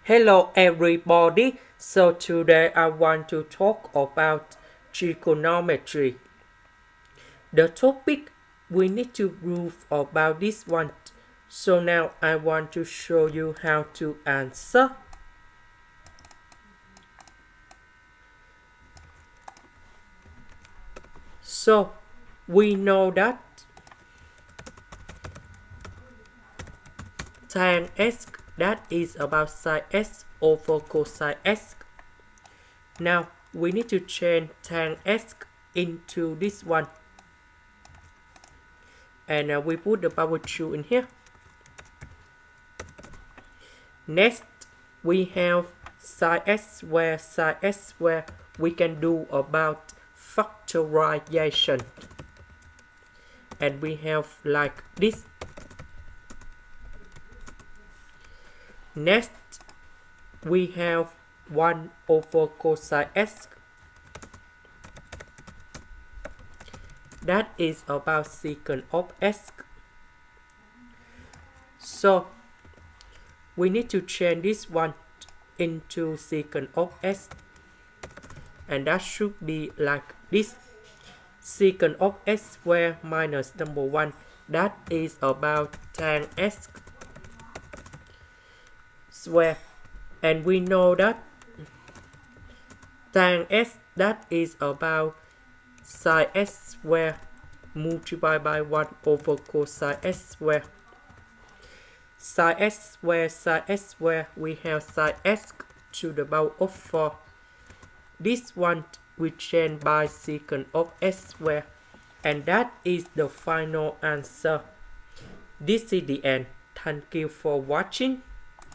Hello everybody, so today I want to talk about trigonometry. The topic we need to prove about this one. So now I want to show you how to answer. So we know that tan x, that is about sine x over cosine x. Now we need to change tan x into this one, and we put the power 2 in here. Next we have sine x square we can do about factorization, and we have like this. Next we have 1 over cosine x, that is about secant of x. So we need to change this one into secant of x, and that should be like this. Secant of x squared minus number 1, that is about tan x squared, and we know that tan x, that is about sine x squared multiplied by 1 over cosine x squared. Sine x squared, we have sine x to the power of 4. This one we change by secant of x squared, and that is the final answer. This is the end. Thank you for watching.